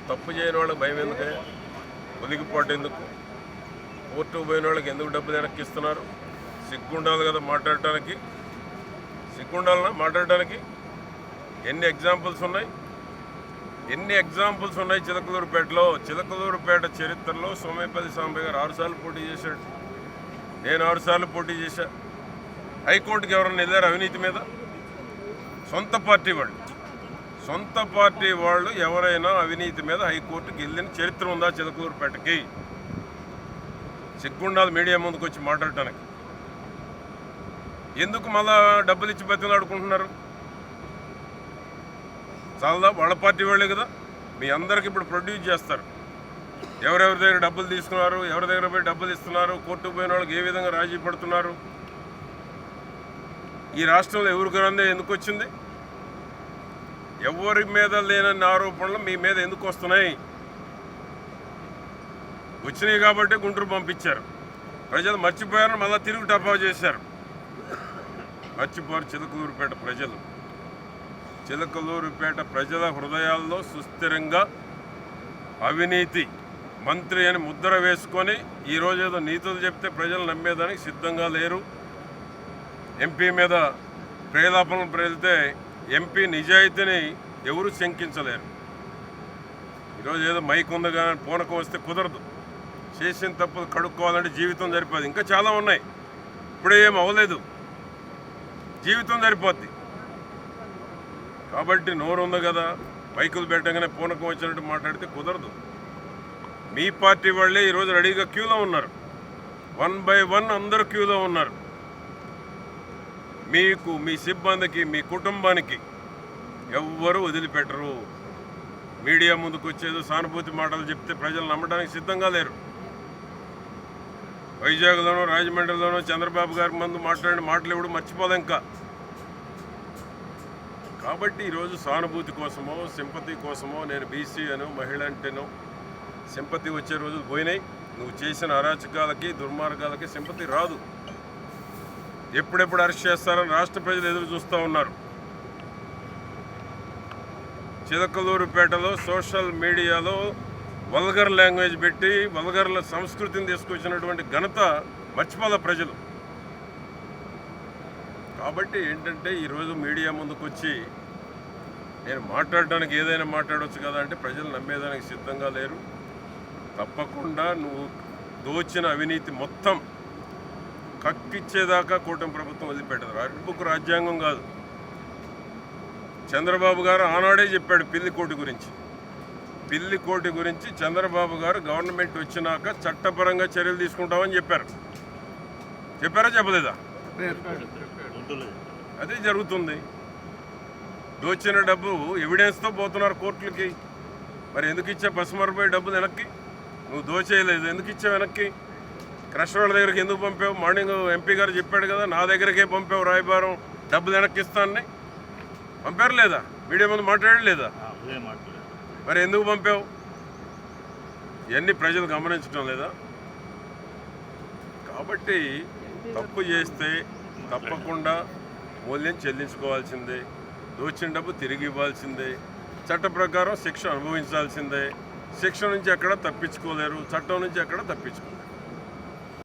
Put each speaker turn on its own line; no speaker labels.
తప్పు చేయని వాళ్ళకి భయం ఎందుకే, ఒలిగిపోటు ఎందుకు, కోర్టుకు పోయిన వాళ్ళకి ఎందుకు డబ్బులు వెనక్కి ఇస్తున్నారు? సిగ్గుండాలి కదా మాట్లాడటానికి, సిగ్గుండాలన్నా మాట్లాడటానికి. ఎన్ని ఎగ్జాంపుల్స్ ఉన్నాయి చిలకలూరుపేటలో. చిలకలూరుపేట చరిత్రలో సోమేపల్లి సాంబయ్య గారు 6 సార్లు పోటీ చేశాడు, నేను 6 సార్లు పోటీ చేశా. హైకోర్టుకి ఎవరన్నా వెళ్ళారు అవినీతి మీద? సొంత పార్టీ వాళ్ళు ఎవరైనా అవినీతి మీద హైకోర్టుకి వెళ్ళిన చరిత్ర ఉందా చిలకలూరుపేటకి? సిగ్గుండాలి మీడియా ముందుకు వచ్చి మాట్లాడటానికి. ఎందుకు మళ్ళా డబ్బులు ఇచ్చి బతిలాడుకుంటున్నారు? చాలా వాళ్ళ పార్టీ వాళ్ళే కదా, మీ అందరికి ఇప్పుడు ప్రొడ్యూస్ చేస్తారు. ఎవరెవరి దగ్గర డబ్బులు తీసుకున్నారు, ఎవరి దగ్గర పోయి డబ్బులు ఇస్తున్నారు, కోర్టుకు పోయిన వాళ్ళకి ఏ విధంగా రాజీ పడుతున్నారు. ఈ రాష్ట్రంలో ఎవరికి రందే ఎందుకు వచ్చింది? ఎవరి మీద లేనన్ని ఆరోపణలు మీ మీద ఎందుకు వస్తున్నాయి? వచ్చినాయి కాబట్టి గుంటూరు పంపించారు. ప్రజలు మర్చిపోయారని మళ్ళీ తిరిగి టపా చేశారు. మర్చిపోయారు చిలకలూరుపేట ప్రజల హృదయాల్లో సుస్థిరంగా అవినీతి మంత్రి అని ముద్ర వేసుకొని ఈరోజు ఏదో నీతులు చెప్తే ప్రజలు నమ్మేదానికి సిద్ధంగా లేరు. ఎంపీ మీద ప్రేలాపనలు ప్రేలితే ఎంపీ నిజాయితీని ఎవరు శంకించలేరు. ఈరోజు ఏదో మైక్ ఉంది కానీ పూనకం వస్తే కుదరదు. చేసిన తప్పులు కడుక్కోవాలంటే జీవితం సరిపోదు. ఇంకా చాలా ఉన్నాయి, ఇప్పుడే ఏం అవ్వలేదు, జీవితం సరిపోద్ది. కాబట్టి నోరు ఉంది కదా, మైకులు పెట్టగానే పూనకం వచ్చినట్టు మాట్లాడితే కుదరదు. మీ పార్టీ వాళ్ళే ఈరోజు రెడీగా క్యూలో ఉన్నారు, 1 by 1 అందరూ క్యూలో ఉన్నారు. మీకు, మీ సిబ్బందికి, మీ కుటుంబానికి ఎవ్వరూ వదిలిపెట్టరు. మీడియా ముందుకు వచ్చేదో సానుభూతి మాటలు చెప్తే ప్రజలు నమ్మడానికి సిద్ధంగా లేరు. వైజాగ్లోనూ రాజమండ్రిలోనూ చంద్రబాబు గారి ముందు మాట్లాడిన మాటలు ఎవడు మర్చిపోదు ఇంకా. కాబట్టి ఈరోజు సానుభూతి కోసమో సింపతి కోసమో నేను బీసీ అనో మహిళ అంటేనో సింపతి వచ్చే రోజులు పోయినాయి. నువ్వు చేసిన అరాచకాలకి దుర్మార్గాలకి సింపతి రాదు. ఎప్పుడెప్పుడు అరెస్ట్ చేస్తారని రాష్ట్ర ప్రజలు ఎదురు చూస్తూ ఉన్నారు. చిలకలూరుపేటలో సోషల్ మీడియాలో వల్గర్ లాంగ్వేజ్ పెట్టి వల్గర్ల సంస్కృతిని తీసుకొచ్చినటువంటి ఘనత మర్చిపోల ప్రజలు. కాబట్టి ఏంటంటే ఈరోజు మీడియా ముందుకు వచ్చి నేను మాట్లాడడానికి ఏదైనా మాట్లాడవచ్చు కదా అంటే ప్రజలు నమ్మేదానికి సిద్ధంగా లేరు. తప్పకుండా నువ్వు దోచిన అవినీతి మొత్తం కక్కిచ్చేదాకా కూటమి ప్రభుత్వం వదిలిపెట్టదు. రెడ్ బుక్ రాజ్యాంగం కాదు. చంద్రబాబు గారు ఆనాడే చెప్పాడు పిల్లికోటి గురించి చంద్రబాబు గారు గవర్నమెంట్ వచ్చినాక చట్టపరంగా చర్యలు తీసుకుంటామని చెప్పారా చెప్పలేదా? అదే జరుగుతుంది. దోచిన డబ్బు ఎవిడెన్స్తో పోతున్నారు కోర్టులకి. మరి ఎందుకు ఇచ్చా పసుమరపోయి డబ్బులు వెనక్కి? నువ్వు దోచేయలేదు, ఎందుకు ఇచ్చావు వెనక్కి? క్రషర్ వాళ్ళ దగ్గరికి ఎందుకు పంపావు? మార్నింగ్ ఎంపీ గారు చెప్పాడు కదా, నా దగ్గరకే పంపావు రాయబారం డబ్బులు వెనక్కి ఇస్తానని. పంపారు లేదా? మీడియా ముందు మాట్లాడలేదా? మరి ఎందుకు పంపావు? ఇవన్నీ ప్రజలు గమనించడం లేదా? కాబట్టి తప్పు చేస్తే తప్పకుండా మూల్యం చెల్లించుకోవాల్సిందే. దోచిన డబ్బు తిరిగి ఇవ్వాల్సిందే. చట్ట ప్రకారం శిక్ష అనుభవించాల్సిందే. శిక్ష నుంచి ఎక్కడ తప్పించుకోలేరు, చట్టం నుంచి ఎక్కడ తప్పించుకోలేరు.